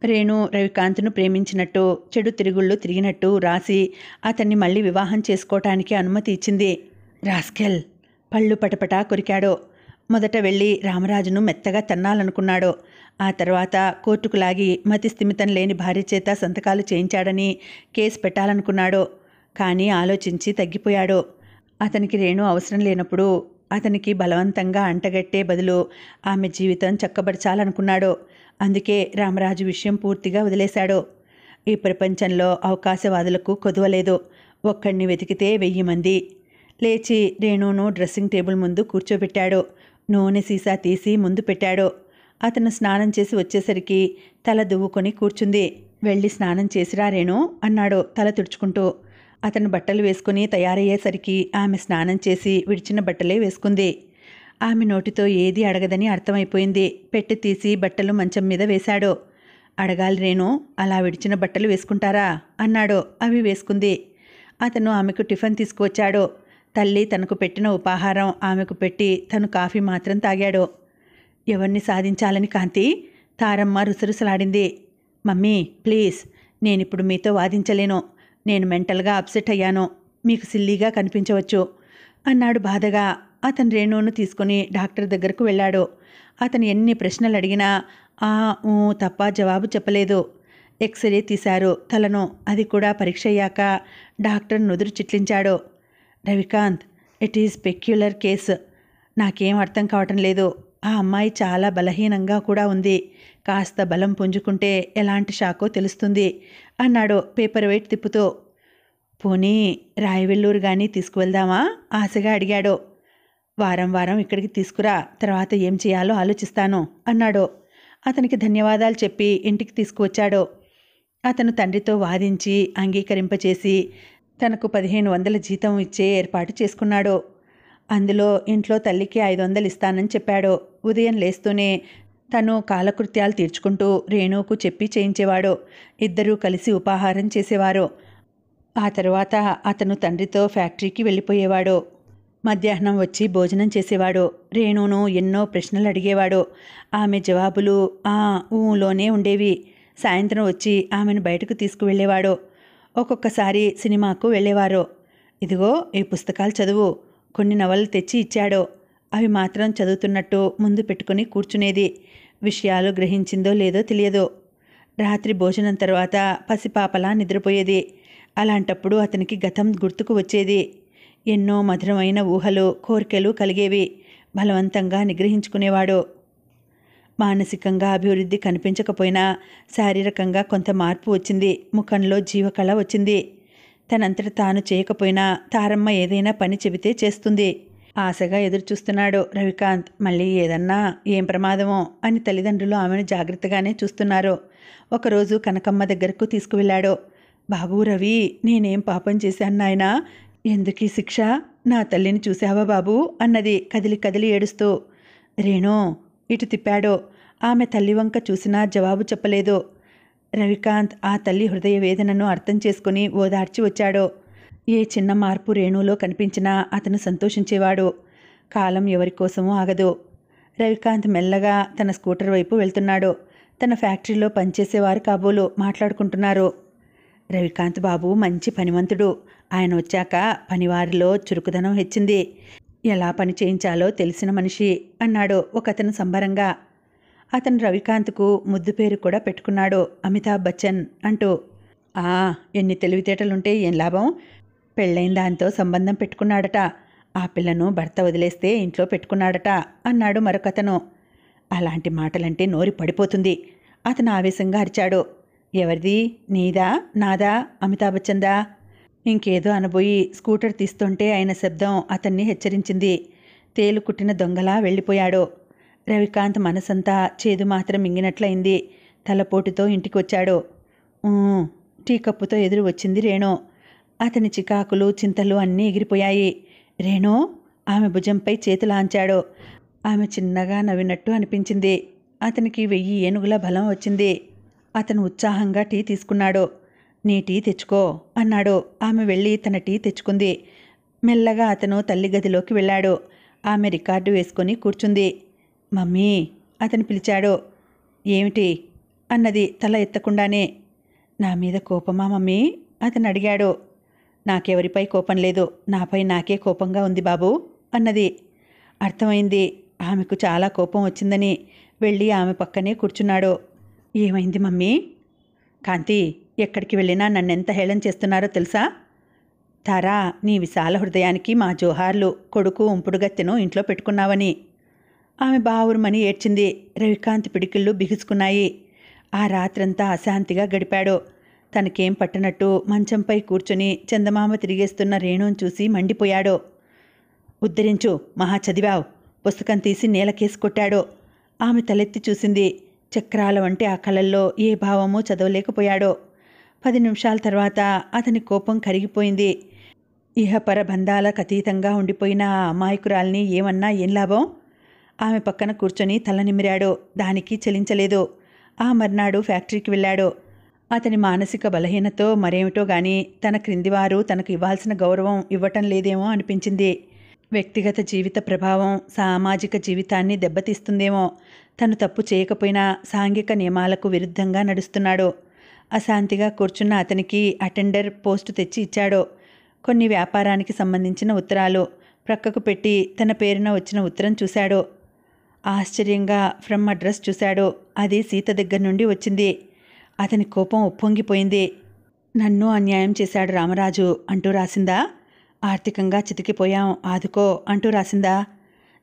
Speaker 1: రేణు రవికాంత్ను ప్రేమించినట్టు, చెడు తిరుగుళ్ళు తిరిగినట్టు రాసి అతన్ని మళ్ళీ వివాహం చేసుకోవటానికి అనుమతి ఇచ్చింది. రాస్కెల్! పళ్ళు పటపటా కొరికాడు. మొదట వెళ్ళి రామరాజును మెత్తగా తన్నాలనుకున్నాడు. ఆ తర్వాత కోర్టుకు లాగి మతి స్థిమితం లేని భార్య చేత సంతకాలు చేయించాడని కేసు పెట్టాలనుకున్నాడు. కానీ ఆలోచించి తగ్గిపోయాడు. అతనికి రేణు అవసరం లేనప్పుడు అతనికి బలవంతంగా అంటగట్టే బదులు ఆమె జీవితం చక్కబరచాలనుకున్నాడు. అందుకే రామరాజు విషయం పూర్తిగా వదిలేశాడు. ఈ ప్రపంచంలో అవకాశవాదులకు కొదువలేదు. ఒక్కడిని వెతికితే 1000 మంది. లేచి రేణును డ్రెస్సింగ్ టేబుల్ ముందు కూర్చోబెట్టాడు. నూనె సీసా తీసి ముందు పెట్టాడు. అతను స్నానం చేసి వచ్చేసరికి తల దువ్వుకొని కూర్చుంది. వెళ్ళి స్నానం చేసిరా రేణు అన్నాడు తల తుడుచుకుంటూ. అతను బట్టలు వేసుకుని తయారయ్యేసరికి ఆమె స్నానం చేసి విడిచిన బట్టలే వేసుకుంది. ఆమె నోటితో ఏదీ అడగదని అర్థమైపోయింది. పెట్టె తీసి బట్టలు మంచం మీద వేశాడు. అడగాలి రేణు, అలా విడిచిన బట్టలు వేసుకుంటారా అన్నాడు. అవి వేసుకుంది. అతను ఆమెకు టిఫిన్ తీసుకువచ్చాడు. తల్లి తనకు పెట్టిన ఉపాహారం ఆమెకు పెట్టి తను కాఫీ మాత్రం తాగాడు. ఎవరిని సాధించాలని కాంతి? తారమ్మ రుసరుసలాడింది. మమ్మీ ప్లీజ్, నేనిప్పుడు మీతో వాదించలేను. నేను మెంటల్గా అప్సెట్ అయ్యాను. మీకు సిల్లీగా కనిపించవచ్చు అన్నాడు బాధగా. అతను రేణును తీసుకుని డాక్టర్ దగ్గరకు వెళ్ళాడు. అతను ఎన్ని ప్రశ్నలు అడిగినా ఆ ఊ తప్ప జవాబు చెప్పలేదు. ఎక్స్రే తీశారు తలను. అది కూడా పరీక్ష అయ్యాక డాక్టర్ నుదురు చిట్లించాడు. Ravikant, it is peculiar case. నాకేం అర్థం కావటం లేదు. ఆ అమ్మాయి చాలా బలహీనంగా కూడా ఉంది. కాస్త బలం పుంజుకుంటే ఎలాంటి షాకో తెలుస్తుంది అన్నాడు పేపర్ వెయిట్ తిప్పుతూ. పోనీ రాయవెల్లూరు కానీ తీసుకువెళ్దామా ఆశగా అడిగాడు. వారం వారం ఇక్కడికి తీసుకురా, తర్వాత ఏం చేయాలో ఆలోచిస్తాను అన్నాడు. అతనికి ధన్యవాదాలు చెప్పి ఇంటికి తీసుకువచ్చాడు. అతను తండ్రితో వాదించి అంగీకరింపచేసి తనకు 1500 జీతం ఇచ్చే ఏర్పాటు చేసుకున్నాడు. అందులో ఇంట్లో తల్లికి 500 ఇస్తానని చెప్పాడు. ఉదయం లేస్తూనే తను కాలకృత్యాలు తీర్చుకుంటూ రేణుకు చెప్పి చేయించేవాడు. ఇద్దరూ కలిసి ఉపాహారం చేసేవారు. ఆ తర్వాత అతను తండ్రితో ఫ్యాక్టరీకి వెళ్ళిపోయేవాడు. మధ్యాహ్నం వచ్చి భోజనం చేసేవాడు. రేణును ఎన్నో ప్రశ్నలు అడిగేవాడు. ఆమె జవాబులు ఆ ఊలోనే ఉండేవి. సాయంత్రం వచ్చి ఆమెను బయటకు తీసుకువెళ్ళేవాడు. ఒక్కొక్కసారి సినిమాకు వెళ్ళేవారు. ఇదిగో ఈ పుస్తకాలు చదువు, కొన్ని నవలలు తెచ్చి ఇచ్చాడు. అవి మాత్రం చదువుతున్నట్టు ముందు పెట్టుకుని కూర్చునేది. విషయాలు గ్రహించిందో లేదో తెలియదు. రాత్రి భోజనం తర్వాత పసిపాపలా నిద్రపోయేది. అలాంటప్పుడు అతనికి గతం గుర్తుకు వచ్చేది. ఎన్నో మధురమైన ఊహలు, కోరికలు కలిగేవి. బలవంతంగా నిగ్రహించుకునేవాడు. మానసికంగా అభివృద్ధి కనిపించకపోయినా శారీరకంగా కొంత మార్పు వచ్చింది. ముఖంలో జీవకళ వచ్చింది. తనంతట తాను చేయకపోయినా తారమ్మ ఏదైనా పని చెబితే చేస్తుంది. ఆశగా ఎదురుచూస్తున్నాడు రవికాంత్. మళ్ళీ ఏదన్నా ఏం ప్రమాదమో అని తల్లిదండ్రులు ఆమెను జాగ్రత్తగానే చూస్తున్నారు. ఒకరోజు కనకమ్మ దగ్గరకు తీసుకువెళ్ళాడు. బాబూ రవి, నేనేం పాపం చేశాను నాయనా, ఎందుకీ శిక్ష? నా తల్లిని చూశావా బాబూ అన్నది కదిలి కదిలి ఏడుస్తూ. రేణు ఇటు తిప్పాడు. ఆమె తల్లి వంక చూసినా జవాబు చెప్పలేదు. రవికాంత్ ఆ తల్లి హృదయ వేదనను అర్థం చేసుకుని ఓదార్చి వచ్చాడు. ఏ చిన్న మార్పు రేణులో కనిపించినా అతను సంతోషించేవాడు. కాలం ఎవరికోసమూ ఆగదు. రవికాంత్ మెల్లగా తన స్కూటర్ వైపు వెళ్తున్నాడు. తన ఫ్యాక్టరీలో పనిచేసేవారు కాబోలు మాట్లాడుకుంటున్నారు. రవికాంత్ బాబు మంచి పనివంతుడు. ఆయన వచ్చాక పనివారిలో చురుకుదనం హెచ్చింది. ఎలా పని చేయించాలో తెలిసిన మనిషి అన్నాడు ఒకతను సంబరంగా. అతను రవికాంత్కు ముద్దు పేరు కూడా పెట్టుకున్నాడు, అమితాబ్ బచ్చన్ అంటూ. ఎన్ని తెలివితేటలుంటే ఏం లాభం? పెళ్ళైన దాంతో సంబంధం పెట్టుకున్నాడట. ఆ పిల్లను భర్త వదిలేస్తే ఇంట్లో పెట్టుకున్నాడట అన్నాడు మరొకతను. అలాంటి మాటలంటే నోరి పడిపోతుంది. అతను ఆవేశంగా అరిచాడు. ఎవరిది? నీదా, నాదా, అమితాబ్ బచ్చన్దా? ఇంకేదో అనబోయి స్కూటర్ తీస్తుంటే అయిన శబ్దం అతన్ని హెచ్చరించింది. తేలు కుట్టిన దొంగలా వెళ్ళిపోయాడు. రవికాంత్ మనసంతా చేదు మాత్రం మింగినట్లయింది. తలపోటుతో ఇంటికి వచ్చాడు. టీ కప్పుతో ఎదురు వచ్చింది రేణు. అతని చికాకులు, చింతలు అన్నీ ఎగిరిపోయాయి. రేణు ఆమె భుజంపై చేతులాంచాడు. ఆమె చిన్నగా నవ్వినట్టు అనిపించింది. అతనికి 1000 ఏనుగుల బలం వచ్చింది. అతను ఉత్సాహంగా టీ తీసుకున్నాడు. నీ టీ తెచ్చుకో అన్నాడు. ఆమె వెళ్ళి తన టీ తెచ్చుకుంది. మెల్లగా అతను తల్లి గదిలోకి వెళ్ళాడు. ఆమె రికార్డు వేసుకొని కూర్చుంది. మమ్మీ అతను పిలిచాడు. ఏమిటి అన్నది తల ఎత్తకుండానే. నా మీద కోపమా మమ్మీ అతను అడిగాడు. నాకెవరిపై కోపం లేదు, నాపై నాకే కోపంగా ఉంది బాబు అన్నది. అర్థమైంది. ఆమెకు చాలా కోపం వచ్చిందని. వెళ్ళి ఆమె పక్కనే కూర్చున్నాడు. ఏమైంది మమ్మీ? కాంతి, ఎక్కడికి వెళ్ళినా నన్నెంత హేళన చేస్తున్నారో తెలుసా? తారా, నీ విశాల హృదయానికి మా జోహార్లు. కొడుకు ఉంపుడుగత్తెను ఇంట్లో పెట్టుకున్నావని. ఆమె బావురుమని ఏడ్చింది. రవికాంత్ పిడికిళ్ళు బిగుసుకున్నాయి. ఆ రాత్రంతా అశాంతిగా గడిపాడు. తనకేం పట్టనట్టు మంచంపై కూర్చుని చందమామ తిరిగేస్తున్న రేణును చూసి మండిపోయాడు. ఉద్ధరించు, మహా చదివావు. పుస్తకం తీసి నేలకేసి కొట్టాడు. ఆమె తలెత్తి చూసింది. చక్రాల వంటి ఆ కళల్లో ఏ భావమూ చదవలేకపోయాడు. 10 నిమిషాల తర్వాత అతని కోపం కరిగిపోయింది. ఇహపర బంధాలకు అతీతంగా ఉండిపోయిన ఆ అమాయకురాల్ని ఏమన్నా ఏం లాభం? ఆమె పక్కన కూర్చొని తల నిమిరాడు. దానికి చలించలేదు. ఆ మర్నాడు ఫ్యాక్టరీకి వెళ్ళాడు. అతని మానసిక బలహీనతో మరేమిటో గాని తన క్రిందివారు తనకు ఇవ్వాల్సిన గౌరవం ఇవ్వటం లేదేమో అనిపించింది. వ్యక్తిగత జీవిత ప్రభావం సామాజిక జీవితాన్ని దెబ్బతీస్తుందేమో. తను తప్పు చేయకపోయినా సాంఘిక నియమాలకు విరుద్ధంగా నడుస్తున్నాడు. అశాంతిగా కూర్చున్న అతనికి అటెండర్ పోస్టు తెచ్చి ఇచ్చాడు. కొన్ని వ్యాపారానికి సంబంధించిన ఉత్తరాలు. ప్రక్కకు పెట్టి తన పేరున వచ్చిన ఉత్తరం చూశాడు. ఆశ్చర్యంగా ఫ్రమ్ అడ్రస్ చూశాడు. అది సీత దగ్గర నుండి వచ్చింది. అతని కోపం ఉప్పొంగిపోయింది. నన్ను అన్యాయం చేశాడు రామరాజు అంటూ రాసిందా? ఆర్థికంగా చితికిపోయాం, ఆదుకో అంటూ రాసిందా?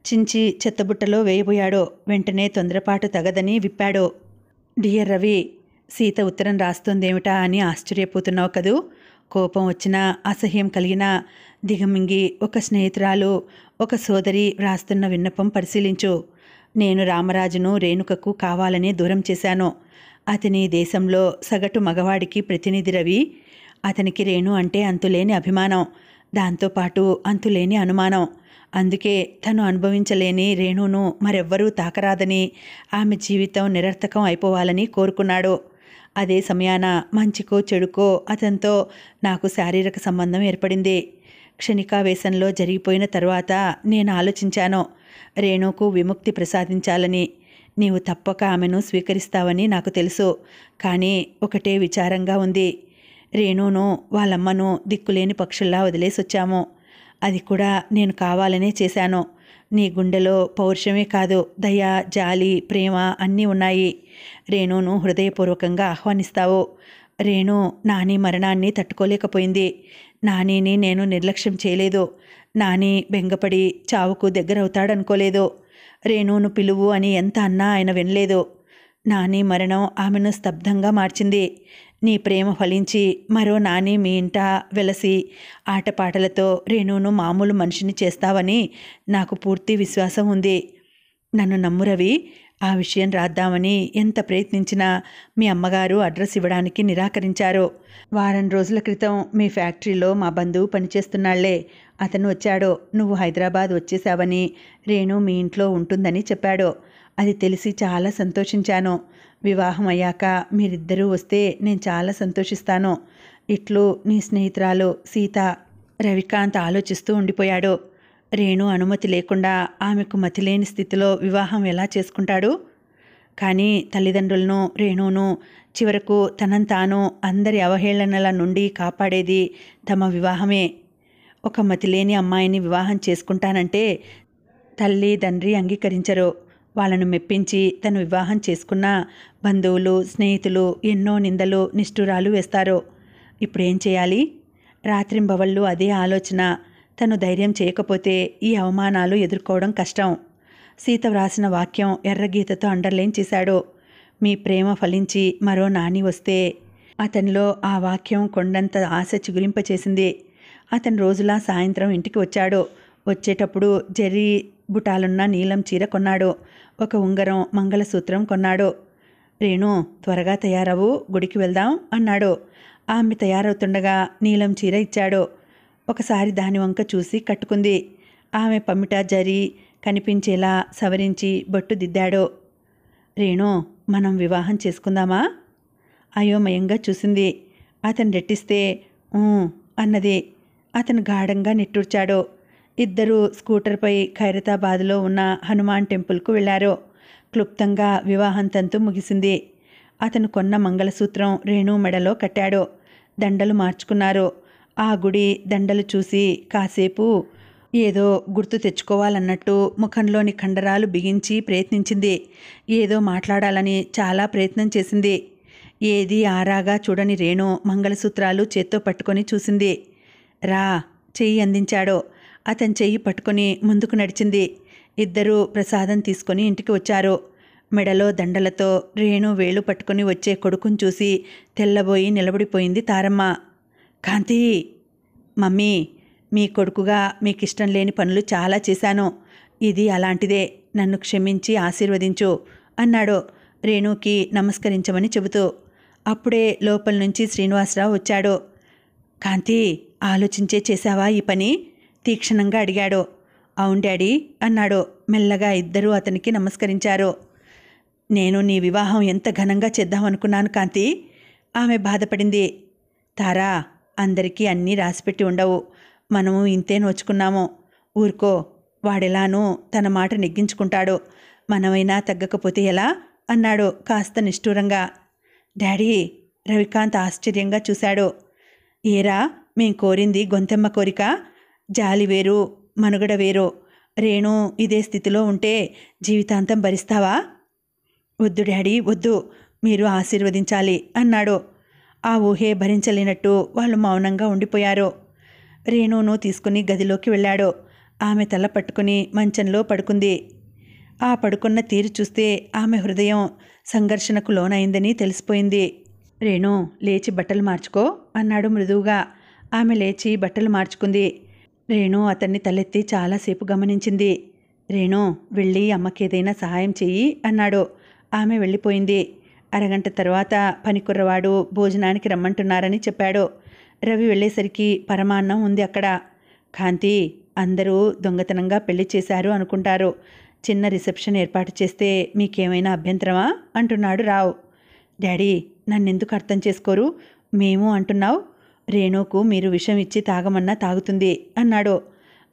Speaker 1: చించి చెత్తబుట్టలో వేయబోయాడు. వెంటనే తొందరపాటు తగదని విప్పాడు. డియర్ రవి, సీత ఉత్తరం రాస్తుందేమిటా అని ఆశ్చర్యపోతున్నావు కదూ? కోపం వచ్చినా, అసహ్యం కలిగినా దిగమింగి ఒక స్నేహితురాలు, ఒక సోదరి వ్రాస్తున్న విన్నపం పరిశీలించు. నేను రామరాజును రేణుకకు కావాలని దూరం చేశాను. అతని దేశంలో సగటు మగవాడికి ప్రతినిధి రవి. అతనికి రేణు అంటే అంతులేని అభిమానం, దాంతోపాటు అంతులేని అనుమానం. అందుకే తను అనుభవించలేని రేణును మరెవ్వరూ తాకరాదని, ఆమె జీవితం నిరర్థకం అయిపోవాలని కోరుకున్నాడు. అదే సమయాన మంచికో చెడుకో అతనితో నాకు శారీరక సంబంధం ఏర్పడింది. క్షణికావేశంలో జరిగిపోయిన తరువాత నేను ఆలోచించాను, రేణుకు విముక్తి ప్రసాదించాలని. నీవు తప్పక ఆమెను స్వీకరిస్తావని నాకు తెలుసు. కానీ ఒకటే విచారంగా ఉంది. రేణును వాళ్ళమ్మను దిక్కులేని పక్షుల్లా వదిలేసొచ్చాము. అది కూడా నేను కావాలనే చేశాను. నీ గుండెలో పౌరుషమే కాదు, దయ, జాలి, ప్రేమ అన్నీ ఉన్నాయి. రేణును హృదయపూర్వకంగా ఆహ్వానిస్తావు. రేణు నాని మరణాన్ని తట్టుకోలేకపోయింది. నానిని నేను నిర్లక్ష్యం చేయలేదు. నాని బెంగపడి చావుకు దగ్గరవుతాడనుకోలేదు. రేణును పిలువు అని ఎంత అన్నా ఆయన వినలేదు. నాని మరణం ఆమెను స్తబ్దంగా మార్చింది. నీ ప్రేమ ఫలించి మరో నాని మీ ఇంట వెలసి ఆటపాటలతో రేణును మామూలు మనిషిని చేస్తావని నాకు పూర్తి విశ్వాసం ఉంది. నన్ను నమ్ము రవి. ఆ విషయం రాద్దామని ఎంత ప్రయత్నించినా మీ అమ్మగారు అడ్రస్ ఇవ్వడానికి నిరాకరించారు. వారం రోజుల క్రితం మీ ఫ్యాక్టరీలో మా బంధువు పనిచేస్తున్నాళ్లే, అతను వచ్చాడు. నువ్వు హైదరాబాద్ వచ్చేసావని, రేణు మీ ఇంట్లో ఉంటుందని చెప్పాడు. అది తెలిసి చాలా సంతోషించాను. వివాహం అయ్యాక మీరిద్దరూ వస్తే నేను చాలా సంతోషిస్తాను. ఇట్లు నీ స్నేహితురాలు సీత. రవికాంత్ ఆలోచిస్తూ ఉండిపోయాడు. రేణు అనుమతి లేకుండా ఆమెకు మతిలేని స్థితిలో వివాహం ఎలా చేసుకుంటాడు? కానీ తల్లిదండ్రులను, రేణును, చివరకు తనను తాను అందరి అవహేళనల నుండి కాపాడేది తమ వివాహమే. ఒక మతిలేని అమ్మాయిని వివాహం చేసుకుంటానంటే తల్లి తండ్రి అంగీకరించరు. వాళ్ళను మెప్పించి తను వివాహం చేసుకున్న బంధువులు, స్నేహితులు ఎన్నో నిందలు, నిష్ఠురాలు వేస్తారు. ఇప్పుడేం చేయాలి? రాత్రింబవళ్ళు అదే ఆలోచన. తను ధైర్యం చేయకపోతే ఈ అవమానాలు ఎదుర్కోవడం కష్టం. సీత వ్రాసిన వాక్యం ఎర్రగీతతో అండర్లైన్ చేశాడు. మీ ప్రేమ ఫలించి మరో నాని వస్తే. అతనిలో ఆ వాక్యం కొండంత ఆశ చిగురింపచేసింది. అతను రోజులా సాయంత్రం ఇంటికి వచ్చాడు. వచ్చేటప్పుడు జెర్రీ బుటాలున్న నీలం చీర కొన్నాడు. ఒక ఉంగరం, మంగళసూత్రం కొన్నాడు. రేణు, త్వరగా తయారవు, గుడికి వెళ్దాం అన్నాడు. ఆమె తయారవుతుండగా నీలం చీర ఇచ్చాడు. ఒకసారి దాని వంక చూసి కట్టుకుంది. ఆమె పమిట జరి కనిపించేలా సవరించి బొట్టు దిద్దాడు. రేణు, మనం వివాహం చేసుకుందామా? అయోమయంగా చూసింది. అతను రెట్టిస్తే అన్నది. అతను గాఢంగా నిట్టూర్చాడు. ఇద్దరూ స్కూటర్పై ఖైరతాబాద్లో ఉన్న హనుమాన్ టెంపుల్కు వెళ్లారు. క్లుప్తంగా వివాహం తంతు ముగిసింది. అతను కొన్న మంగళసూత్రం రేణు మెడలో కట్టాడు. దండలు మార్చుకున్నారు. ఆ గుడి దండలు చూసి కాసేపు ఏదో గుర్తు తెచ్చుకోవాలన్నట్టు ముఖంలోని కండరాలు బిగించి ప్రయత్నించింది. ఏదో మాట్లాడాలని చాలా ప్రయత్నం చేసింది. ఏది ఆరాగా చూడని రేణు మంగళసూత్రాలు చేత్తో పట్టుకొని చూసింది. రా, చెయ్యి అందించాడు. అతని చెయ్యి పట్టుకొని ముందుకు నడిచింది. ఇద్దరూ ప్రసాదం తీసుకొని ఇంటికి వచ్చారు. మెడలో దండలతో రేణు వేలు పట్టుకొని వచ్చే కొడుకుని చూసి తెల్లబోయి నిలబడిపోయింది తారమ్మ. కాంతి, మమ్మీ, మీ కొడుకుగా మీకిష్టం లేని పనులు చాలా చేశాను. ఇది అలాంటిదే. నన్ను క్షమించి ఆశీర్వదించు అన్నాడు రేణుకి నమస్కరించమని చెబుతూ. అప్పుడే లోపల నుంచి శ్రీనివాసరావు వచ్చాడు. కాంతి, ఆలోచించే చేశావా ఈ పని? తీక్షణంగా అడిగాడు. అవును డాడీ అన్నాడు. మెల్లగా ఇద్దరూ అతనికి నమస్కరించారు. నేను నీ వివాహం ఎంత ఘనంగా చేద్దామనుకున్నాను కాంతి. ఆమె బాధపడింది. తారా, అందరికీ అన్నీ రాసిపెట్టి ఉండవు. మనము ఇంతే నోచుకున్నాము. ఊరుకో, వాడెలానూ తన మాట నెగ్గించుకుంటాడు. మనమైనా తగ్గకపోతే ఎలా అన్నాడు కాస్త నిష్ఠూరంగా. డాడీ, రవికాంత్ ఆశ్చర్యంగా చూశాడు. ఏరా, మేం కోరింది గొంతెమ్మ కోరిక? జాలి వేరు, మనుగడ వేరో. రేణు ఇదే స్థితిలో ఉంటే జీవితాంతం భరిస్తావా? వద్దు డాడీ, వద్దు, మీరు ఆశీర్వదించాలి అన్నాడు. ఆ ఊహే భరించలేనట్టు వాళ్ళు మౌనంగా ఉండిపోయారు. రేణును తీసుకుని గదిలోకి వెళ్ళాడు. ఆమె తల పట్టుకుని మంచంలో పడుకుంది. ఆ పడుకున్న తీరు చూస్తే ఆమె హృదయం సంఘర్షణకు లోనైందని తెలిసిపోయింది. రేణు, లేచి బట్టలు మార్చుకో అన్నాడు మృదువుగా. ఆమె లేచి బట్టలు మార్చుకుంది. రేణు అతన్ని తలెత్తి చాలాసేపు గమనించింది. రేణు, వెళ్ళి అమ్మకేదైనా సహాయం చెయ్యి అన్నాడు. ఆమె వెళ్ళిపోయింది. అరగంట తర్వాత పనికుర్రవాడు భోజనానికి రమ్మంటున్నారని చెప్పాడు. రవి వెళ్ళేసరికి పరమాన్నం ఉంది అక్కడ. కాంతి, అందరూ దొంగతనంగా పెళ్లి చేశారు అనుకుంటారు. చిన్న రిసెప్షన్ ఏర్పాటు చేస్తే మీకేమైనా అభ్యంతరమా అంటున్నాడు రావు. డాడీ, నన్నెందుకు అర్థం చేసుకోరు? మేము అంటున్నావు. రేణుకు మీరు విషం ఇచ్చి తాగమన్నా తాగుతుంది అన్నాడు.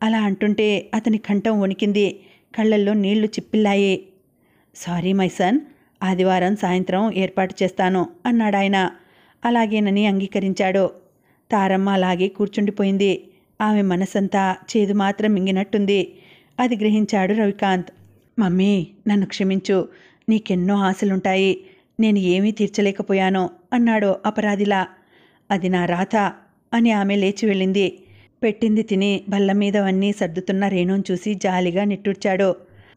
Speaker 1: అలా అంటుంటే అతని కంఠం వణికింది. కళ్ళల్లో నీళ్లు చిప్పిల్లాయి. సారీ మై సన్, ఆదివారం సాయంత్రం ఏర్పాటు చేస్తాను అన్నాడాయన. అలాగేనని అంగీకరించాడు. తారమ్మ అలాగే కూర్చుండిపోయింది. ఆమె మనసంతా చేదు మాత్రం మింగినట్టుంది. అది గ్రహించాడు రవికాంత్. మమ్మీ, నన్ను క్షమించు. నీకెన్నో ఆశలుంటాయి. నేను ఏమీ తీర్చలేకపోయాను అన్నాడు అపరాధిలా. అది నా రాత అని ఆమె లేచి వెళ్ళింది. పెట్టింది తిని బల్ల మీదవన్నీ సర్దుతున్న రేణుని చూసి జాలిగా నిట్టూర్చాడు.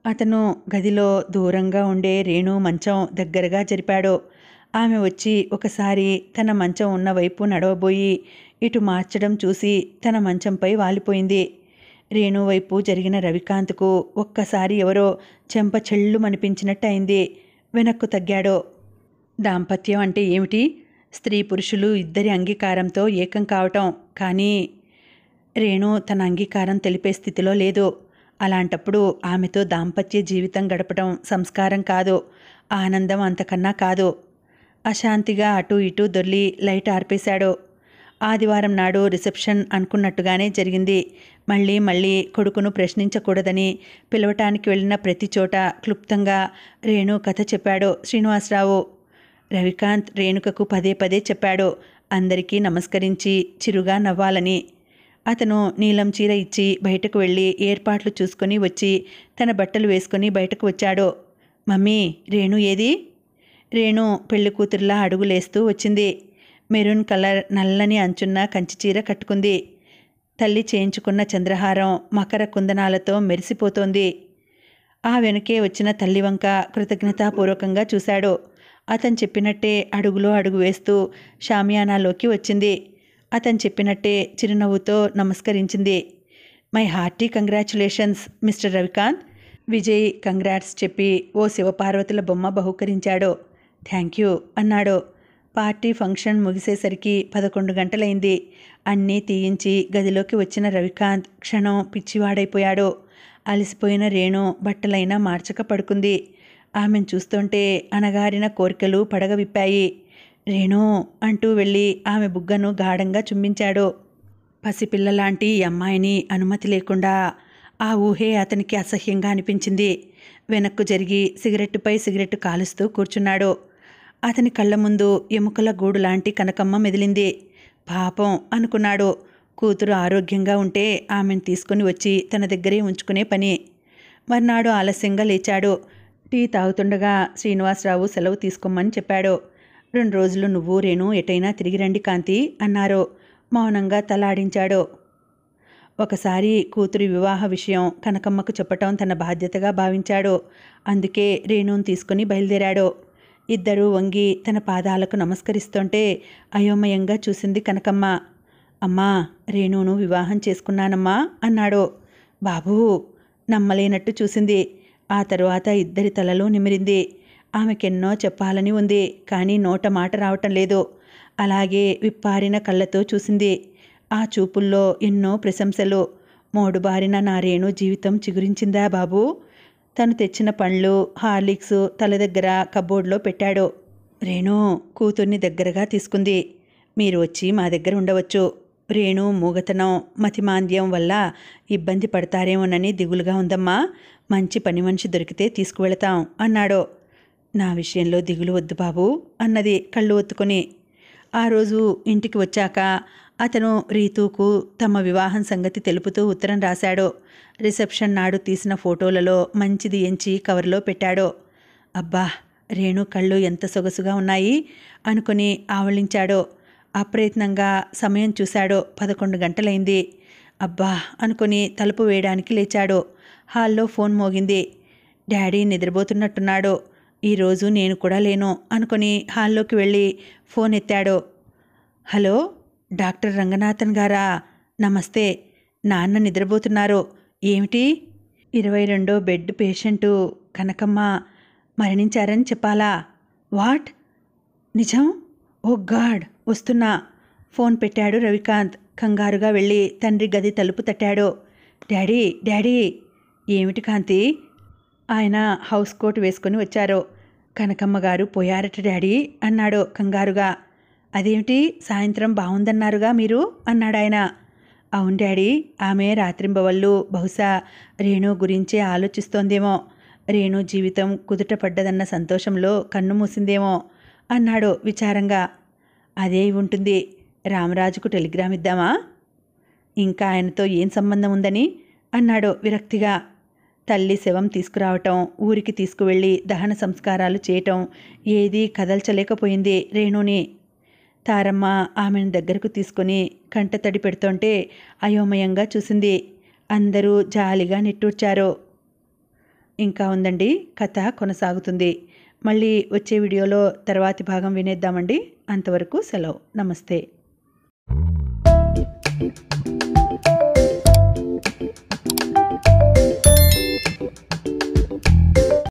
Speaker 1: అతను గదిలో దూరంగా ఉండే రేణు మంచం దగ్గరగా జరిపాడు. ఆమె వచ్చి ఒకసారి తన మంచం ఉన్న వైపు నడవబోయి ఇటు మార్చడం చూసి తన మంచంపై వాలిపోయింది. రేణు వైపు జరిగిన రవికాంత్కు ఒక్కసారి ఎవరో చెంప చెళ్ళుమనిపించినట్టు అయింది. వెనక్కు తగ్గాడు. దాంపత్యం అంటే ఏమిటి? స్త్రీ పురుషులు ఇద్దరి అంగీకారంతో ఏకం కావటం. కానీ రేణు తన అంగీకారం తెలిపే స్థితిలో లేదు. అలాంటప్పుడు ఆమెతో దాంపత్య జీవితం గడపడం సంస్కారం కాదు, ఆనందం అంతకన్నా కాదు. అశాంతిగా అటూ ఇటూ దొర్లి లైట్ ఆర్పేశాడు. ఆదివారం నాడు రిసెప్షన్ అనుకున్నట్టుగానే జరిగింది. మళ్ళీ కొడుకును ప్రశ్నించకూడదని పిలవటానికి వెళ్ళిన ప్రతి చోట క్లుప్తంగా రేణు కథ చెప్పాడు శ్రీనివాసరావు. రవికాంత్ రేణుకకు పదే పదే చెప్పాడు అందరికీ నమస్కరించి చిరుగా నవ్వాలని. అతను నీలం చీర ఇచ్చి బయటకు వెళ్ళి ఏర్పాట్లు చూసుకొని వచ్చి తన బట్టలు వేసుకొని బయటకు వచ్చాడు. మమ్మీ, రేణు ఏది? రేణు పెళ్లి కూతురులా అడుగులేస్తూ వచ్చింది. మెరూన్ కలర్ నల్లని అంచున్న కంచి చీర కట్టుకుంది. తల్లి చేయించుకున్న చంద్రహారం మకర కుందనాలతో మెరిసిపోతోంది. ఆ వెనుకే వచ్చిన తల్లి వంక కృతజ్ఞతాపూర్వకంగా చూశాడు. అతను చెప్పినట్టే అడుగులో అడుగు వేస్తూ షామియానాలోకి వచ్చింది. అతను చెప్పినట్టే చిరునవ్వుతో నమస్కరించింది. My hearty congratulations mister Ravikant. Vijay congrats చెప్పి ఓ శివపార్వతుల బొమ్మ బహుకరించాడు. థ్యాంక్ యూ అన్నాడు. పార్టీ ఫంక్షన్ ముగిసేసరికి 11 గంటలైంది. అన్నీ తీయించి గదిలోకి వచ్చిన రవికాంత్ క్షణం పిచ్చివాడైపోయాడు. అలసిపోయిన రేణు బట్టలైనా మార్చక పడుకుంది. ఆమెను చూస్తుంటే అణగారిన కోరికలు పడగ విప్పాయి. రేణు అంటూ వెళ్ళి ఆమె బుగ్గను గాఢంగా చుంబించాడు. పసిపిల్లలాంటి ఈ అమ్మాయిని అనుమతి లేకుండా. ఆ ఊహే అతనికి అసహ్యంగా అనిపించింది. వెనక్కు జరిగి సిగరెట్టుపై సిగరెట్టు కాలుస్తూ కూర్చున్నాడు. అతని కళ్ళ ముందు ఎముకల గూడు లాంటి కనకమ్మ మెదిలింది. పాపం అనుకున్నాడు. కూతురు ఆరోగ్యంగా ఉంటే ఆమెను తీసుకుని వచ్చి తన దగ్గరే ఉంచుకునే పని. మర్నాడు ఆలస్యంగా లేచాడు. టీ తాగుతుండగా శ్రీనివాసరావు సెలవు తీసుకోమని చెప్పాడు. 2 రోజులు నువ్వు రేణు ఎటైనా తిరిగి రండి కాంతి అన్నారు. మౌనంగా తలాడించాడు. ఒకసారి కూతురి వివాహ విషయం కనకమ్మకు చెప్పటం తన బాధ్యతగా భావించాడు. అందుకే రేణుని తీసుకుని బయలుదేరాడు. ఇద్దరూ వంగి తన పాదాలకు నమస్కరిస్తుంటే అయోమయంగా చూసింది కనకమ్మ. అమ్మా, రేణును వివాహం చేసుకున్నానమ్మా అన్నాడు. బాబూ, నమ్మలేనట్టు చూసింది. ఆ తరువాత ఇద్దరి తలలు నిమిరింది. ఆమెకెన్నో చెప్పాలని ఉంది, కానీ నోట మాట రావటం లేదు. అలాగే విప్పారిన కళ్ళతో చూసింది. ఆ చూపుల్లో ఎన్నో ప్రశంసలు. మోడుబారిన నా రేణు జీవితం చిగురించిందా బాబూ? తను తెచ్చిన పండ్లు, హార్లిక్స్ తల దగ్గర కబోర్డ్లో పెట్టాడు. రేణు కూతుర్ని దగ్గరగా తీసుకుంది. మీరు వచ్చి మా దగ్గర ఉండవచ్చు. రేణు మూగతనం, మతిమాంద్యం వల్ల ఇబ్బంది పడతారేమోనని దిగులుగా ఉందమ్మా. మంచి పని మనిషి దొరికితే తీసుకువెళతాం అన్నాడు. నా విషయంలో దిగులు వద్దు బాబు అన్నది కళ్ళు ఒత్తుకొని. ఆ రోజు ఇంటికి వచ్చాక అతను రీతూకు తమ వివాహం సంగతి తెలుపుతూ ఉత్తరం రాశాడు. రిసెప్షన్ నాడు తీసిన ఫోటోలలో మంచిది ఎంచి కవర్లో పెట్టాడు. అబ్బా, రేణు కళ్ళు ఎంత సొగసుగా ఉన్నాయి అనుకుని ఆవలించాడు. అప్రయత్నంగా సమయం చూశాడు. 11 గంటలైంది. అబ్బా అనుకుని తలుపు వేయడానికి లేచాడు. హాల్లో ఫోన్ మోగింది. డాడీ నిద్రపోతున్నట్టున్నాడు. ఈరోజు నేను కూడా లేను అనుకుని హాల్లోకి వెళ్ళి ఫోన్ ఎత్తాడు. హలో, డాక్టర్ రంగనాథన్ గారా? నమస్తే. నాన్న నిద్రపోతున్నారు. ఏమిటి? 22 బెడ్ పేషెంటు కనకమ్మ మరణించారని చెప్పాలా? వాట్? నిజం? ఓ గాడ్, వస్తున్నా. ఫోన్ పెట్టాడు రవికాంత్. కంగారుగా వెళ్ళి తండ్రి గది తలుపు తట్టాడు. Daddy, daddy. ఏమిటి కాంతి? ఆయన హౌస్ కోట్ వేసుకుని వచ్చారు. కనకమ్మ గారు పోయారట డాడీ అన్నాడు కంగారుగా. అదేమిటి, సాయంత్రం బాగుందన్నారుగా మీరు అన్నాడాయన. అవును డాడీ, ఆమె రాత్రింబవళ్ళు బహుశా రేణు గురించే ఆలోచిస్తోందేమో. రేణు జీవితం కుదుటపడ్డదన్న సంతోషంలో కన్ను మూసిందేమో అన్నాడు విచారంగా. అదే ఉంటుంది. రామరాజుకు టెలిగ్రామ్ ఇద్దామా? ఇంకా ఆయనతో ఏం సంబంధం ఉందని అన్నాడు విరక్తిగా. తల్లి శవం తీసుకురావటం, ఊరికి తీసుకువెళ్ళి దహన సంస్కారాలు చేయటం ఏదీ కదల్చలేకపోయింది రేణుని. తారమ్మ ఆమెను దగ్గరకు తీసుకుని కంటతడి పెడుతుంటే అయోమయంగా చూసింది. అందరూ జాలిగా నిట్టూర్చారు. ఇంకా ఉందండి, కథ కొనసాగుతుంది. మళ్ళీ వచ్చే వీడియోలో తర్వాతి భాగం వినేద్దామండి. అంతవరకు సెలవు. నమస్తే.